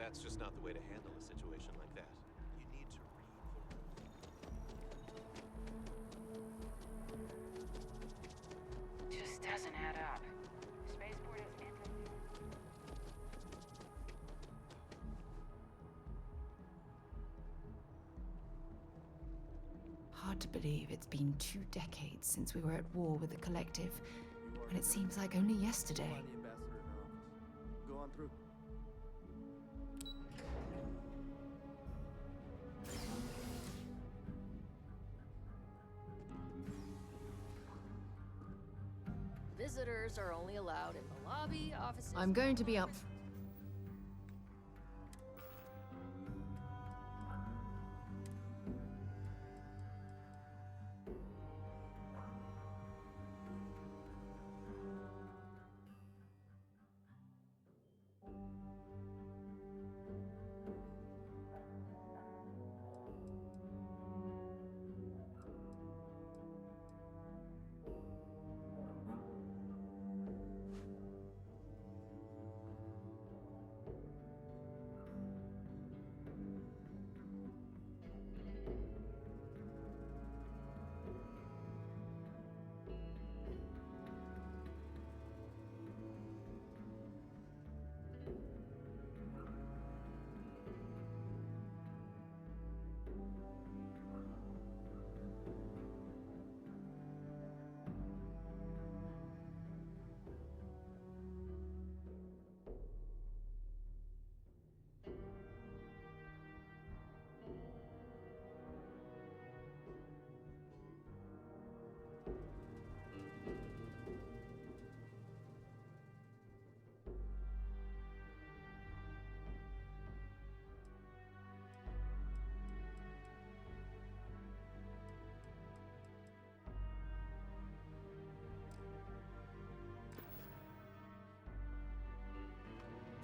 That's just not the way to handle a situation like that. You need to read the... Just doesn't add up. Spaceport is Hard to believe it's been 2 decades since we were at war with the Collective, and it seems like only yesterday. Find the ambassador in her office. Go on through. Visitors are only allowed in the lobby, offices... I'm going to be up.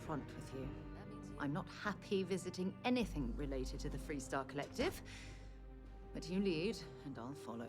Front with you. I'm not happy visiting anything related to the Freestar Collective, but you lead, and I'll follow.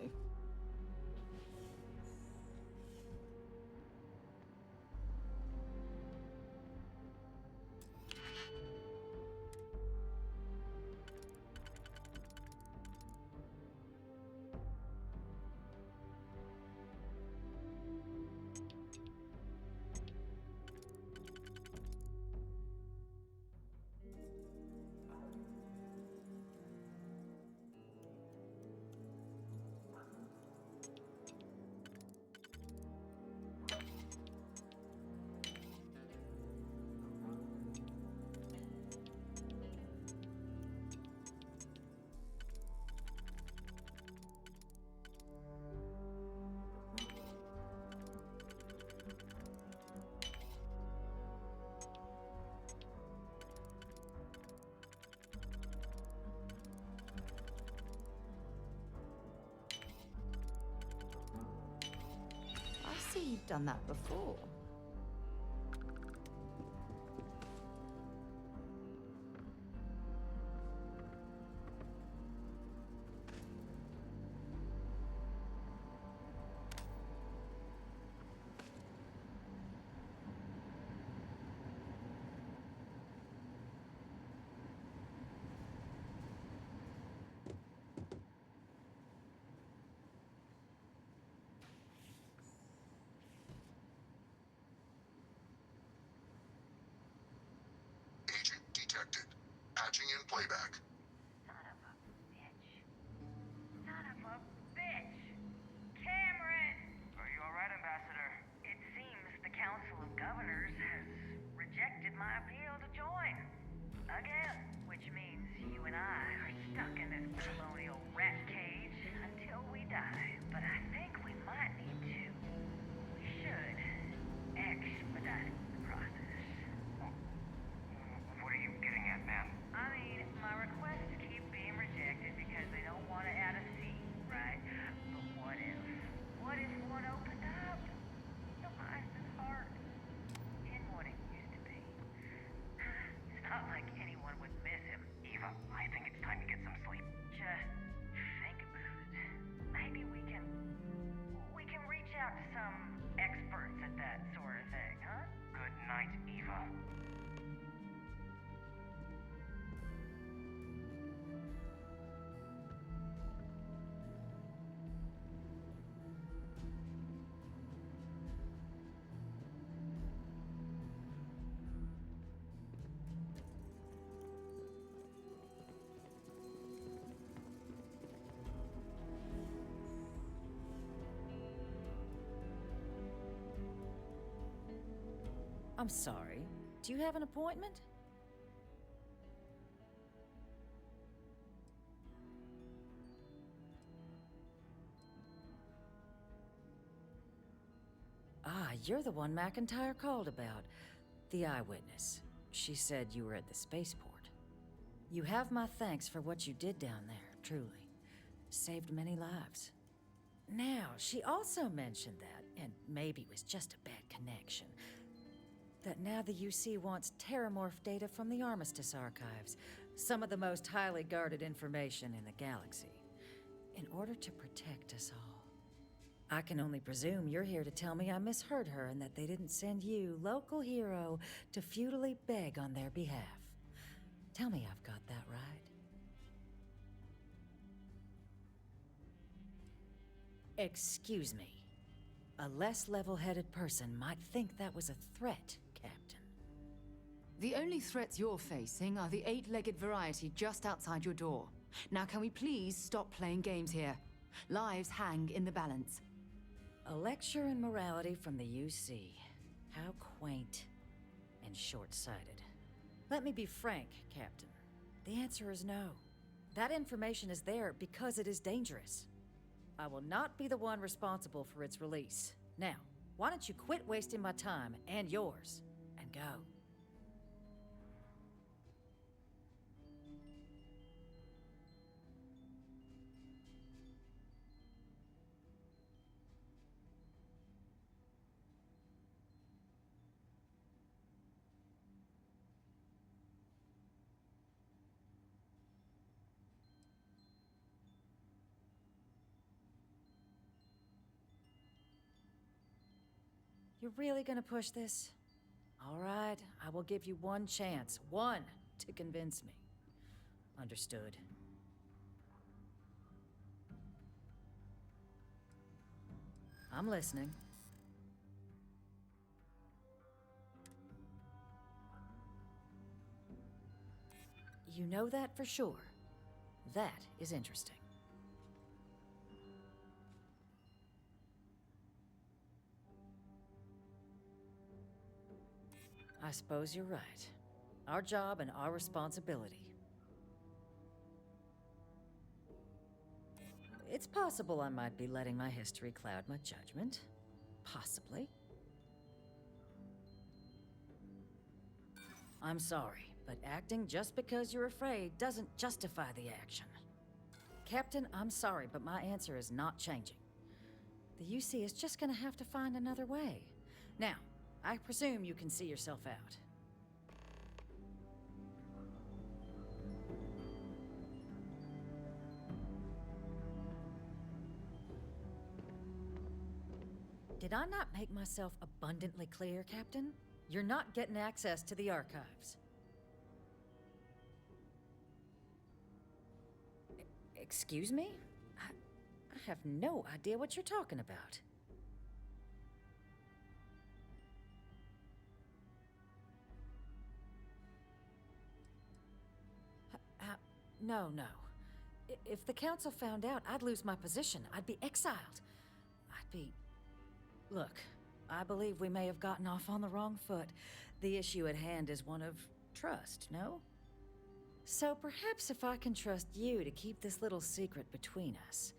I see you've done that before. Agent detected. Patching in playback. Son of a bitch. Son of a bitch! Cameron! Are you alright, Ambassador? It seems the Council of Governors has rejected my appeal to join. Again. Which means you and I are stuck in this colonial rat cage until we die. But I think we might need to. We should expedite the process. What are you getting at, man? I mean, my request I'm sorry. Do you have an appointment? Ah, you're the one McIntyre called about. The eyewitness. She said you were at the spaceport. You have my thanks for what you did down there, truly. Saved many lives. Now, she also mentioned that, and maybe it was just a bad connection, that now the UC wants terramorph data from the Armistice archives, some of the most highly guarded information in the galaxy, in order to protect us all. I can only presume you're here to tell me I misheard her and that they didn't send you, local hero, to futilely beg on their behalf. Tell me I've got that right. Excuse me. A less level-headed person might think that was a threat, Captain. The only threats you're facing are the 8-legged variety just outside your door. Now can we please stop playing games here? Lives hang in the balance. A lecture in morality from the UC. How quaint and short-sighted. Let me be frank, Captain. The answer is no. That information is there because it is dangerous. I will not be the one responsible for its release. Now, why don't you quit wasting my time and yours, and go? You're really gonna push this? All right, I will give you one chance. One, to convince me. Understood. I'm listening. You know that for sure. That is interesting. I suppose you're right. Our job and our responsibility. It's possible I might be letting my history cloud my judgment. Possibly. I'm sorry, but acting just because you're afraid doesn't justify the action. Captain, I'm sorry, but my answer is not changing. The UC is just gonna have to find another way. Now, I presume you can see yourself out. Did I not make myself abundantly clear, Captain? You're not getting access to the archives. Excuse me? I have no idea what you're talking about. No. If the Council found out, I'd lose my position. I'd be exiled. Look, I believe we may have gotten off on the wrong foot. The issue at hand is one of trust, no? So perhaps if I can trust you to keep this little secret between us,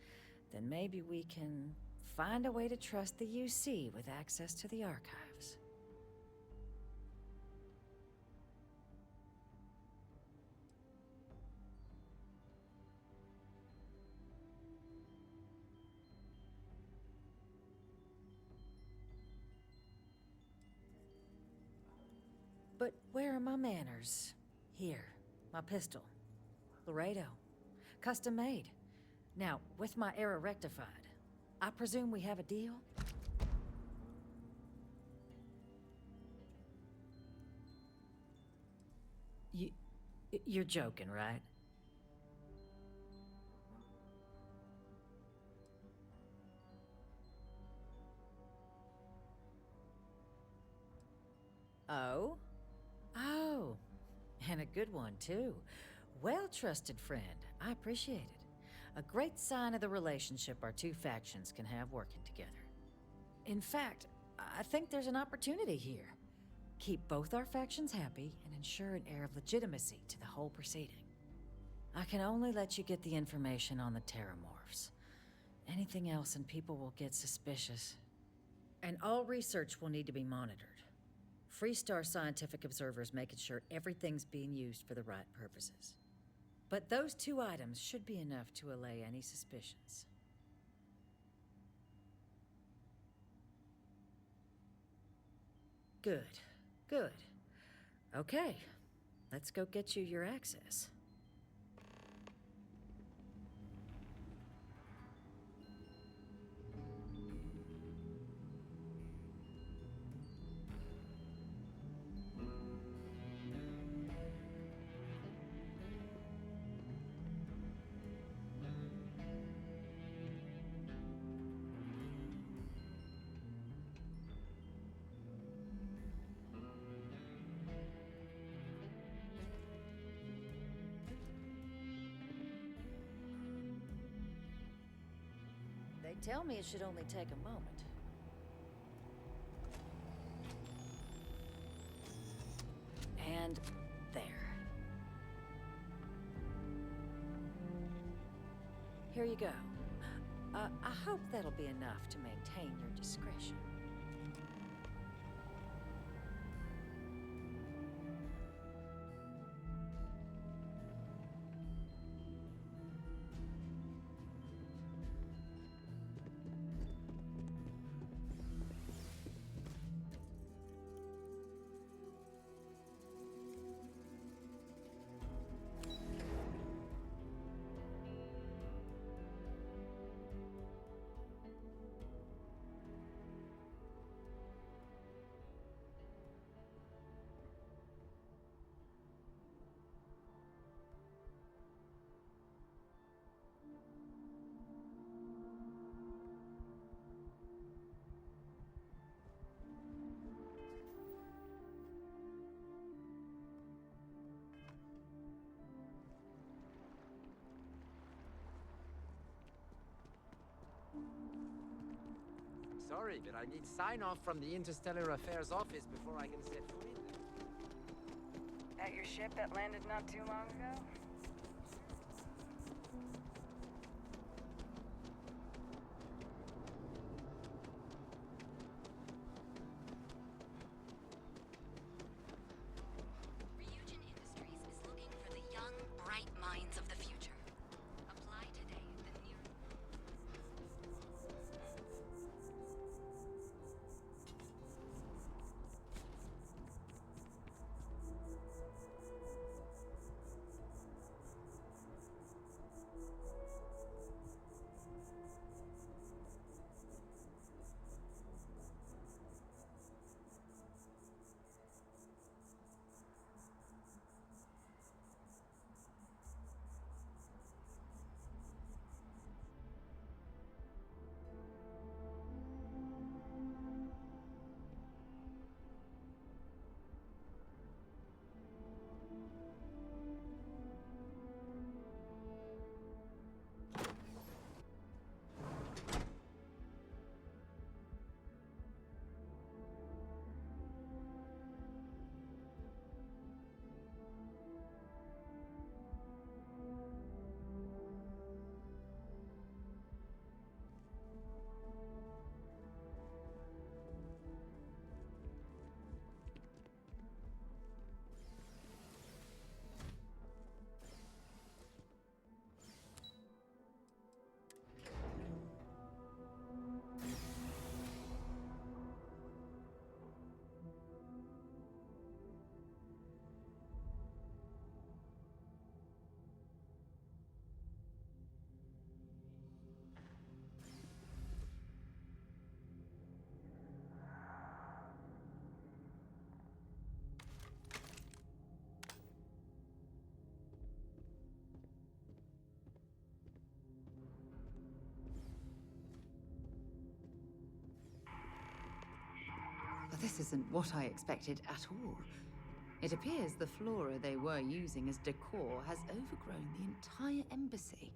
then maybe we can find a way to trust the UC with access to the archives. But where are my manners? Here, my pistol. Laredo. Custom made. Now, with my error rectified, I presume we have a deal? You're joking, right? Oh? Oh, and a good one, too. Well-trusted friend. I appreciate it. A great sign of the relationship our two factions can have working together. In fact, I think there's an opportunity here. keep both our factions happy, and ensure an air of legitimacy to the whole proceeding. I can only let you get the information on the Terramorphs. Anything else and people will get suspicious. And all research will need to be monitored. Freestar scientific observers making sure everything's being used for the right purposes. But those 2 items should be enough to allay any suspicions. Good. Good. Okay. Let's go get you your access. They tell me it should only take a moment. And there. Here you go. I hope that'll be enough to maintain your discretion. Sorry, but I need sign-off from the Interstellar Affairs office before I can set foot in there. That your ship that landed not too long ago? Ryujin Industries is looking for the young, bright minds of the future. Apply today at the near... But this isn't what I expected at all. It appears the flora they were using as decor has overgrown the entire embassy.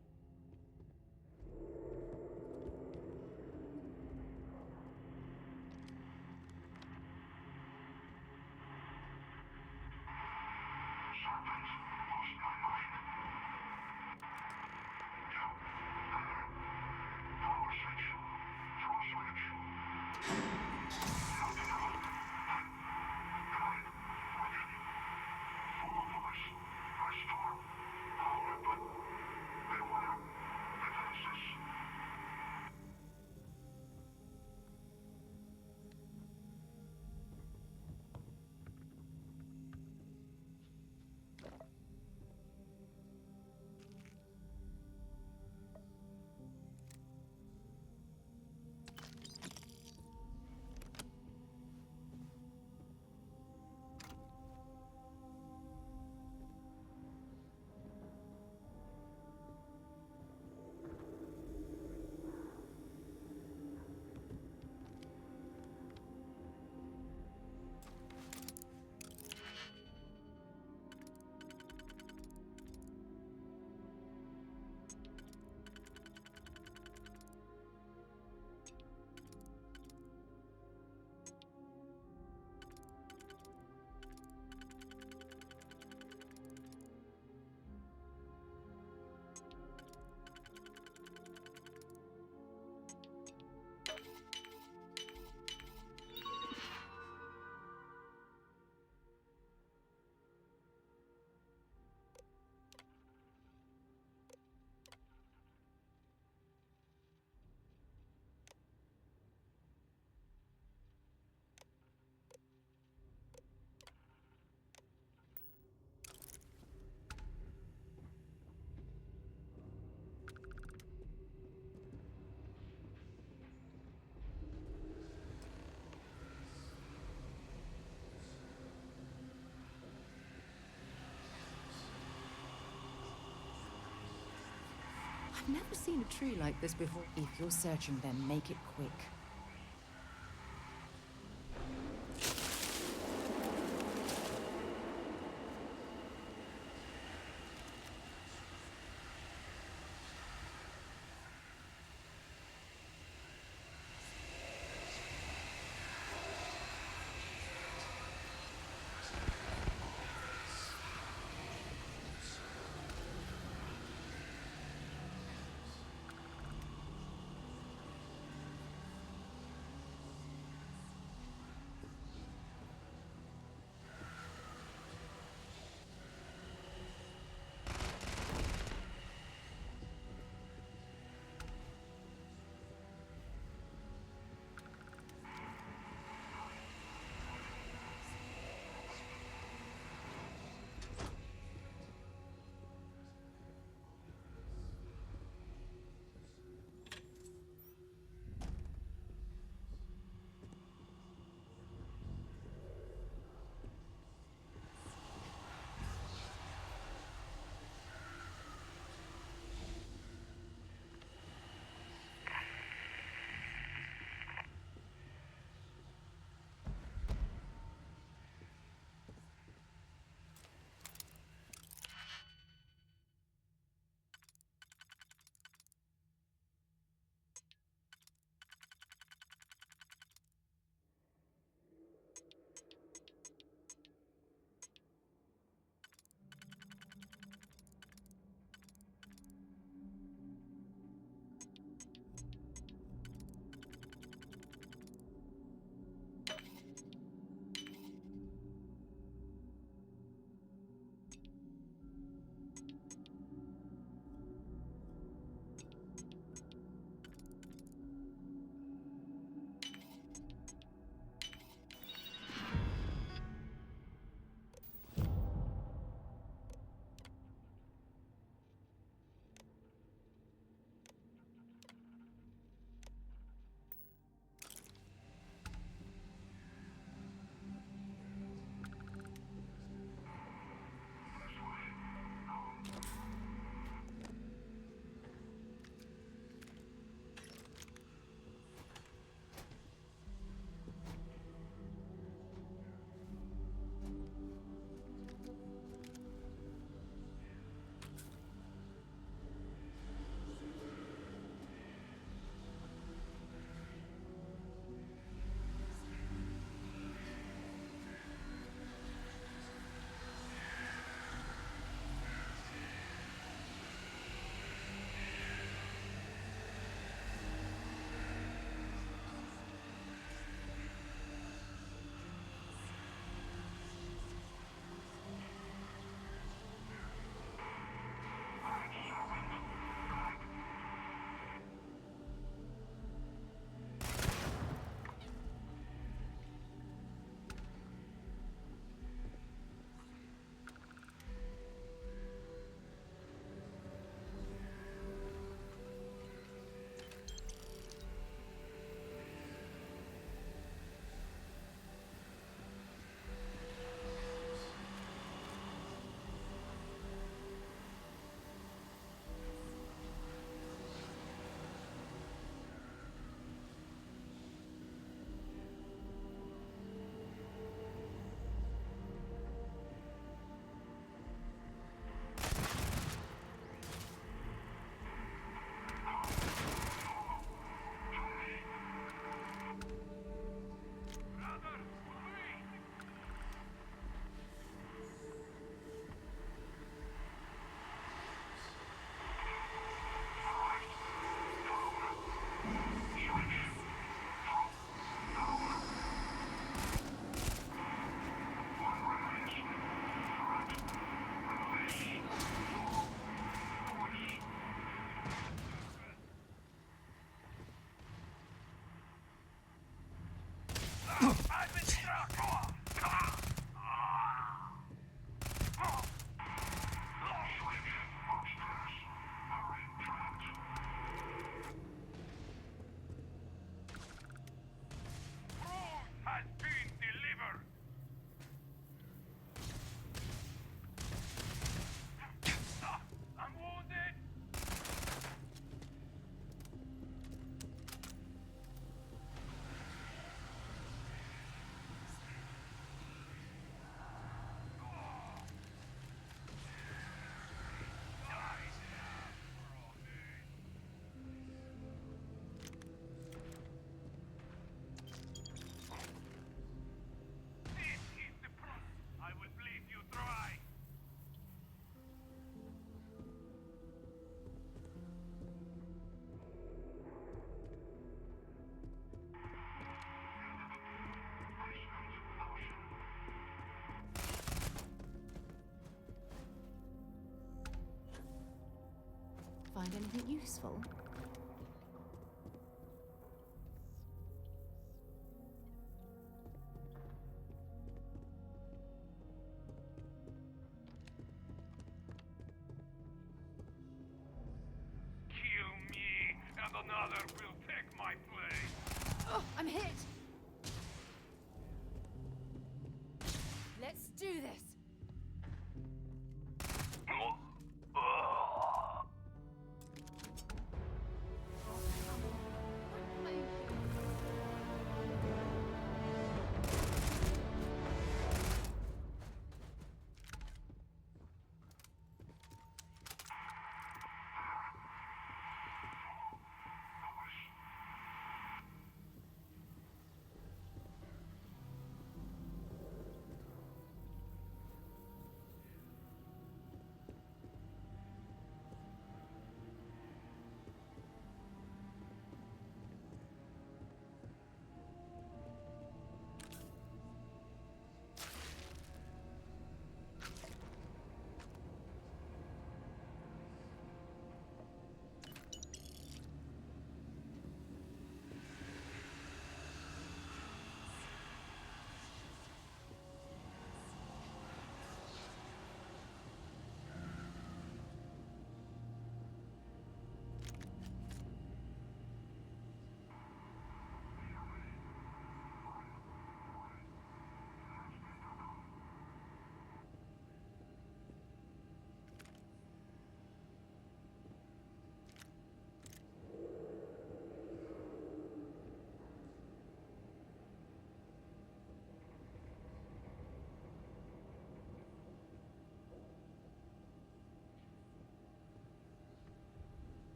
I've never seen a tree like this before. If you're searching them, make it quick. find anything useful? Kill me, and another will take my place. Oh, I'm hit! Let's do this!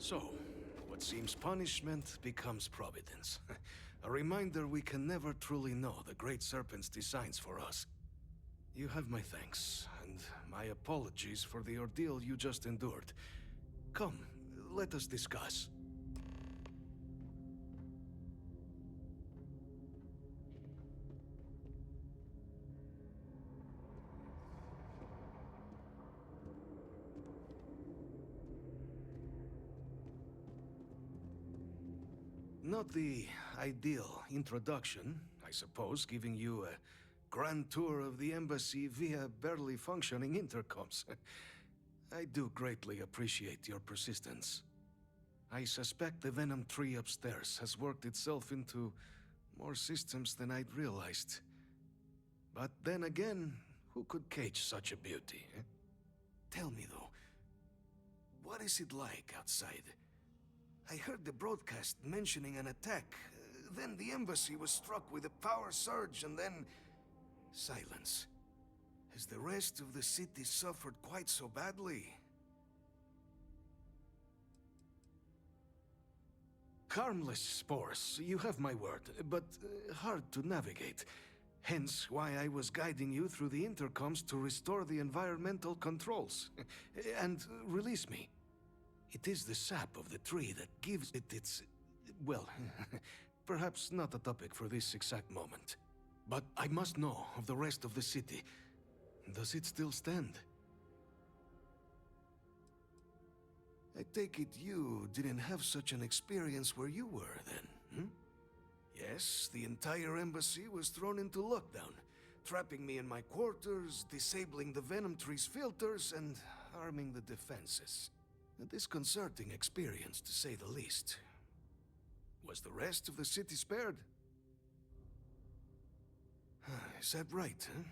So, what seems punishment becomes providence. A reminder we can never truly know the Great Serpent's designs for us. You have my thanks, and my apologies for the ordeal you just endured. Come, let us discuss. Not the ideal introduction, I suppose, giving you a grand tour of the embassy via barely functioning intercoms. I do greatly appreciate your persistence. I suspect the Venom tree upstairs has worked itself into more systems than I'd realized. But then again, who could cage such a beauty? Eh? Tell me though, what is it like outside? I heard the broadcast mentioning an attack. Then the embassy was struck with a power surge, and then... silence. Has the rest of the city suffered quite so badly? Harmless spores, you have my word, but hard to navigate. Hence why I was guiding you through the intercoms to restore the environmental controls. And release me. It is the sap of the tree that gives it its... well, perhaps not a topic for this exact moment. But I must know of the rest of the city. Does it still stand? I take it you didn't have such an experience where you were then, hmm? Yes, the entire embassy was thrown into lockdown, trapping me in my quarters, disabling the Venom tree's filters, and arming the defenses. A disconcerting experience, to say the least. Was the rest of the city spared? Is that right, huh?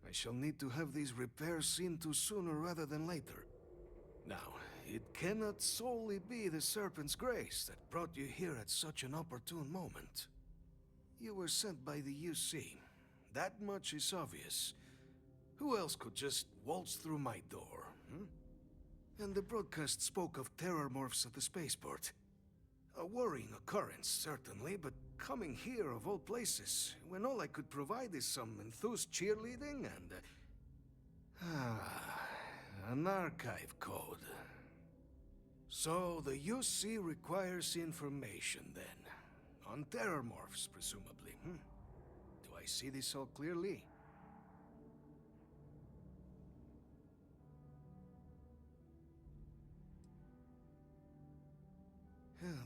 I shall need to have these repairs seen to sooner rather than later. Now, it cannot solely be the Serpent's grace that brought you here at such an opportune moment. You were sent by the UC. That much is obvious. Who else could just waltz through my door, hmm? And the broadcast spoke of terror morphs at the spaceport. A worrying occurrence, certainly, but coming here of all places, when all I could provide is some enthused cheerleading and... an archive code. So the UC requires information, then. On terror morphs, presumably, hmm? Do I see this all clearly?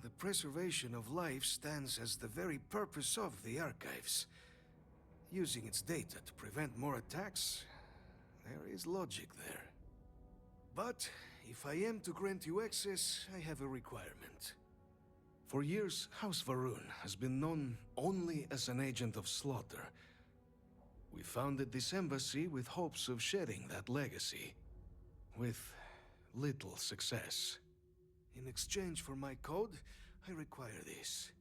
The preservation of life stands as the very purpose of the archives. Using its data to prevent more attacks, there is logic there. But if I am to grant you access, I have a requirement. For years, House Varun has been known only as an agent of slaughter. We founded this embassy with hopes of shedding that legacy. With little success. In exchange for my code, I require this.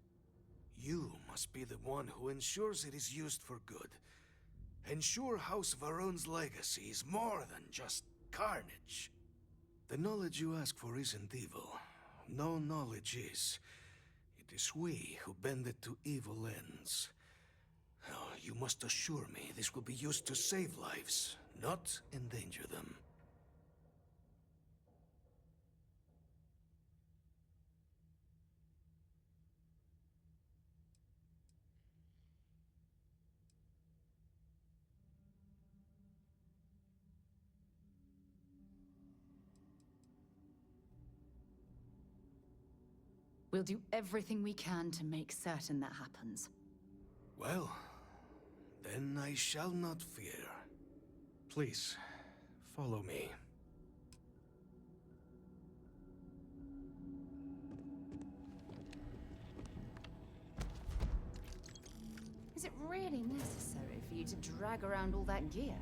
You must be the one who ensures it is used for good. Ensure House Varun's legacy is more than just carnage. The knowledge you ask for isn't evil. No knowledge is. It is we who bend it to evil ends. Oh, you must assure me this will be used to save lives, not endanger them. We'll do everything we can to make certain that happens. Well, then I shall not fear. Please, follow me. Is it really necessary for you to drag around all that gear?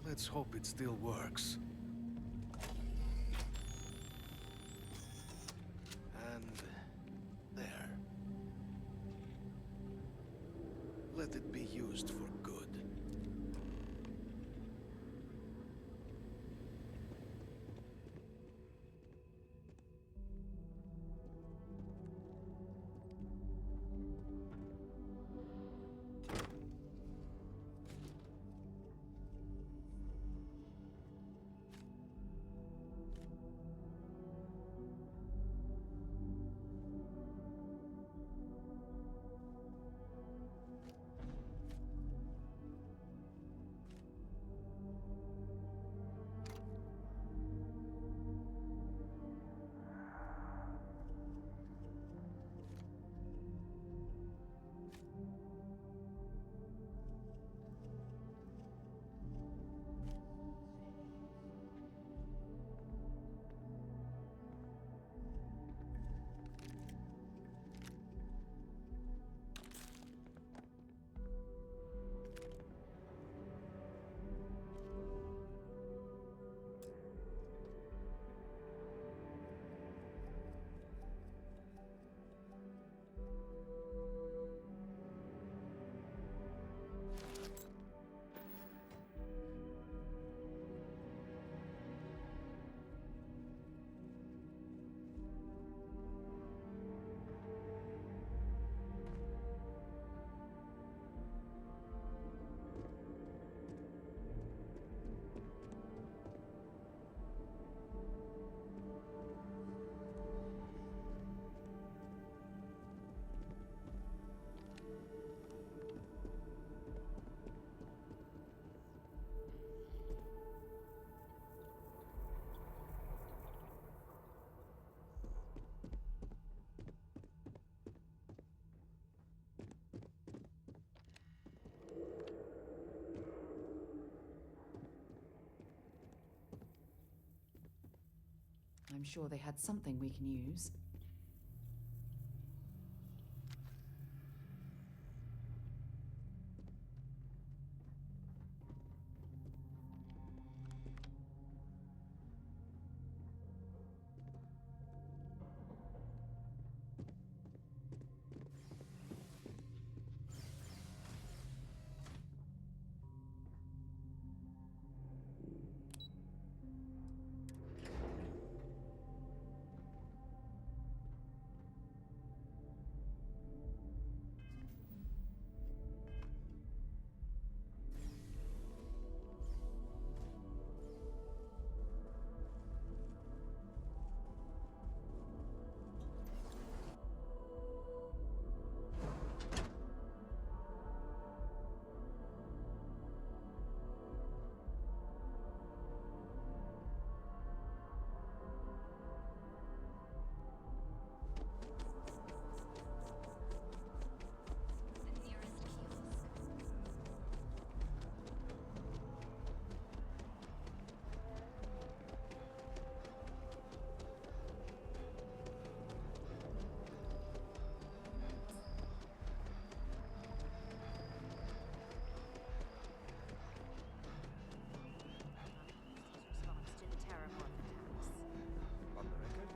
Let's hope it still works. And there. Let it be used for good. I'm sure they had something we can use. The nearest kiosk. Response to the terraform attacks. On the record?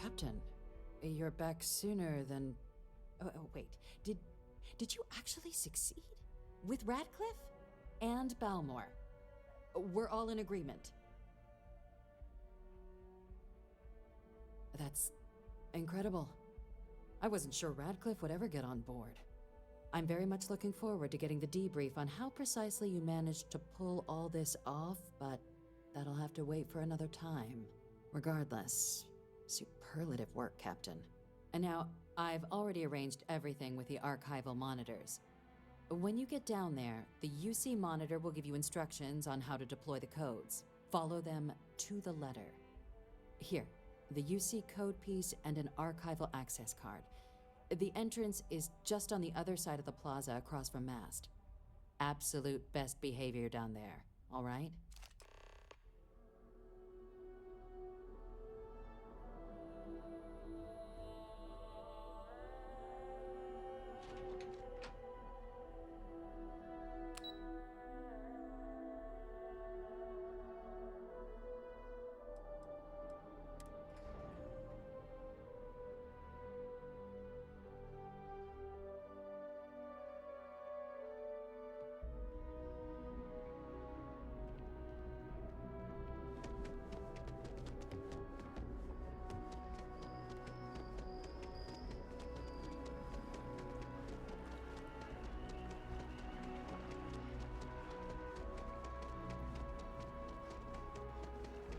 Captain, you're back sooner than... Oh, wait. Did you actually succeed? With Radcliffe? And Balmore? We're all in agreement. That's incredible. I wasn't sure Radcliffe would ever get on board. I'm very much looking forward to getting the debrief on how precisely you managed to pull all this off, but that'll have to wait for another time. Regardless, superlative work, Captain. And now, I've already arranged everything with the archival monitors. When you get down there, the UC monitor will give you instructions on how to deploy the codes. Follow them to the letter. Here, the UC code piece and an archival access card. The entrance is just on the other side of the plaza across from Mast. Absolute best behavior down there, all right?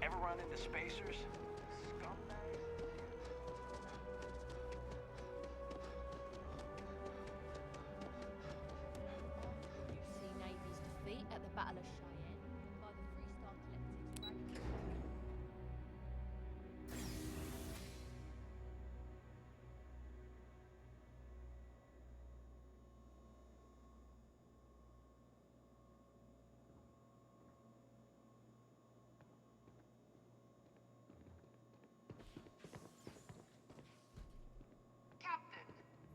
Ever run into spacers? Scumbags? UC Navy's defeat at the Battle of Cheyenne by the Three-Star Collective's Radcliffe. Captain,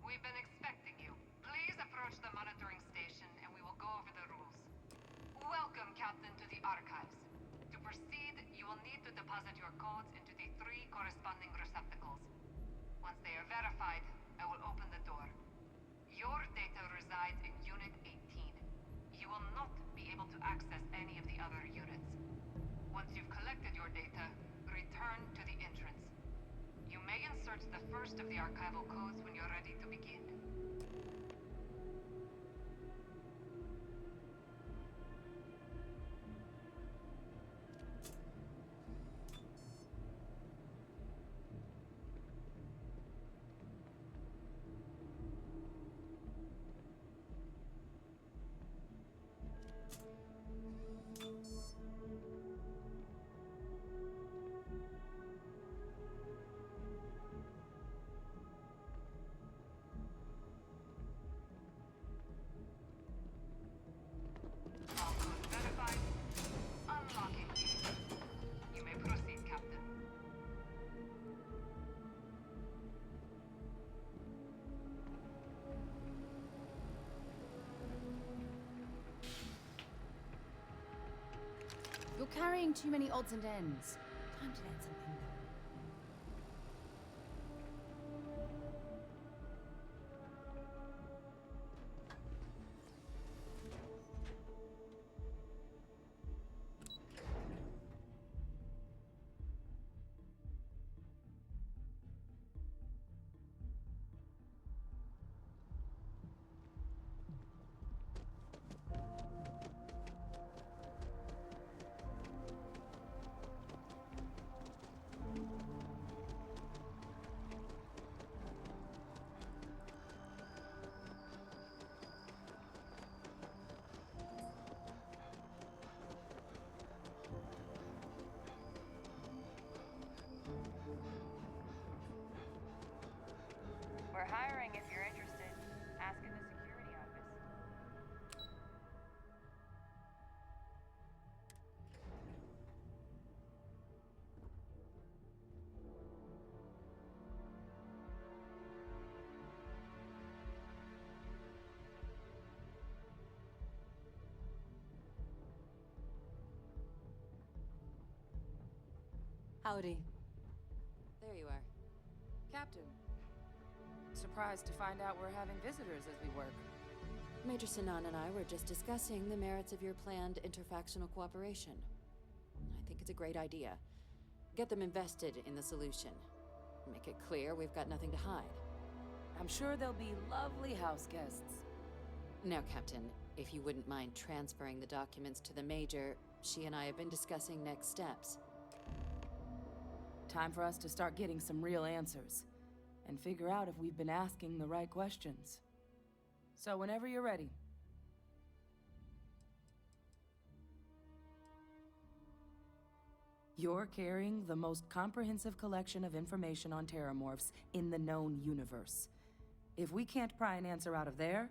we've been expecting you. Please approach the monitoring station and we will go over the rules. Welcome, Captain, to the archives. To proceed, you will need to deposit your codes into the 3 corresponding receptacles. Once they are verified, I will open the door. Your data resides in Unit 18. You will not be able to access any of the other units. Once you've collected your data, return to the entrance. You may insert the first of the archival codes when you're ready to begin. You're carrying too many odds and ends. Time to let something go. We're hiring if you're interested. Ask in the security office. Howdy. There you are. Captain. Surprised to find out we're having visitors as we work. Major Sinan and I were just discussing the merits of your planned interfactional cooperation. I think it's a great idea. Get them invested in the solution. Make it clear we've got nothing to hide. I'm sure they'll be lovely house guests. Now, Captain, if you wouldn't mind transferring the documents to the Major, she and I have been discussing next steps. Time for us to start getting some real answers. And figure out if we've been asking the right questions. So whenever you're ready. You're carrying the most comprehensive collection of information on terramorphs in the known universe. If we can't pry an answer out of there,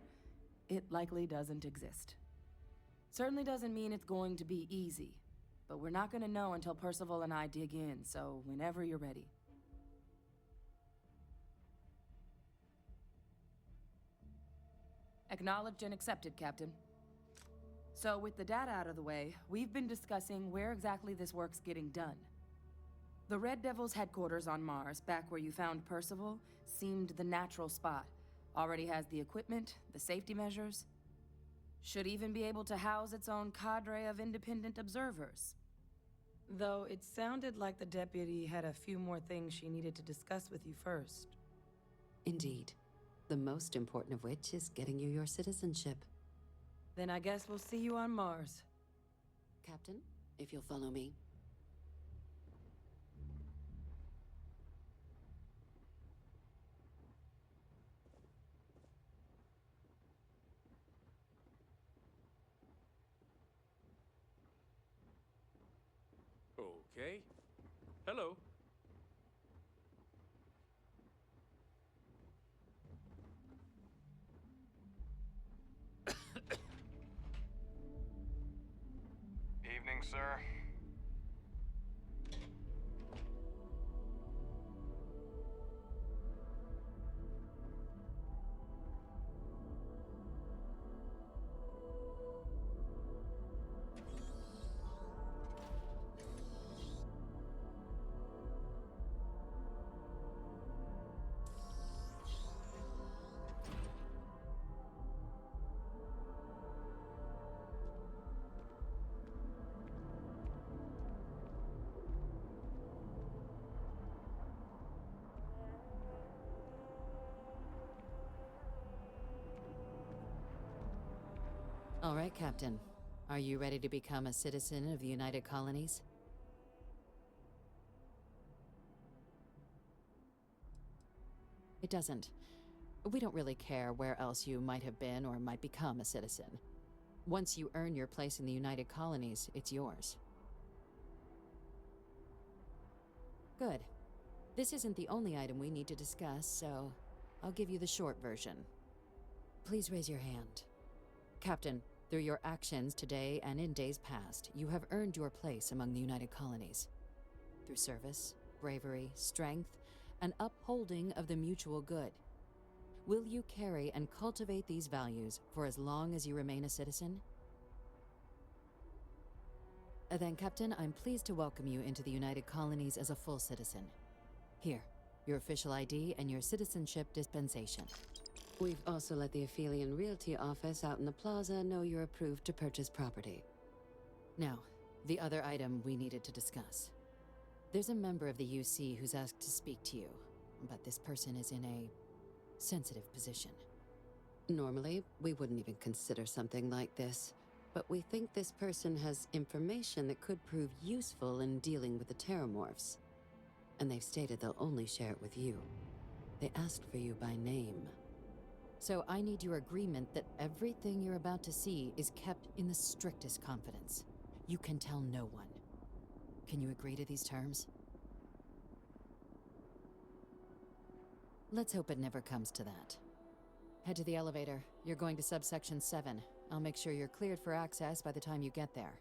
it likely doesn't exist. Certainly doesn't mean it's going to be easy, but we're not going to know until Percival and I dig in, so whenever you're ready. Acknowledged and accepted, Captain. So, with the data out of the way, we've been discussing where exactly this work's getting done. The Red Devil's headquarters on Mars, back where you found Percival, seemed the natural spot. Already has the equipment, the safety measures. Should even be able to house its own cadre of independent observers. Though it sounded like the deputy had a few more things she needed to discuss with you first. Indeed. The most important of which is getting you your citizenship. Then I guess we'll see you on Mars. Captain, if you'll follow me. Okay. Hello. Evening, sir. All right, Captain. Are you ready to become a citizen of the United Colonies? It doesn't. We don't really care where else you might have been or might become a citizen. Once you earn your place in the United Colonies, it's yours. Good. This isn't the only item we need to discuss, so I'll give you the short version. Please raise your hand. Captain, through your actions today and in days past, you have earned your place among the United Colonies. Through service, bravery, strength, and upholding of the mutual good. Will you carry and cultivate these values for as long as you remain a citizen? Then, Captain, I'm pleased to welcome you into the United Colonies as a full citizen. Here, your official ID and your citizenship dispensation. We've also let the Aphelion Realty office out in the plaza know you're approved to purchase property. Now, the other item we needed to discuss. There's a member of the UC who's asked to speak to you, but this person is in a sensitive position. Normally, we wouldn't even consider something like this, but we think this person has information that could prove useful in dealing with the Terramorphs. And they've stated they'll only share it with you. They asked for you by name. So I need your agreement that everything you're about to see is kept in the strictest confidence. You can tell no one. Can you agree to these terms? Let's hope it never comes to that. Head to the elevator. You're going to subsection 7. I'll make sure you're cleared for access by the time you get there.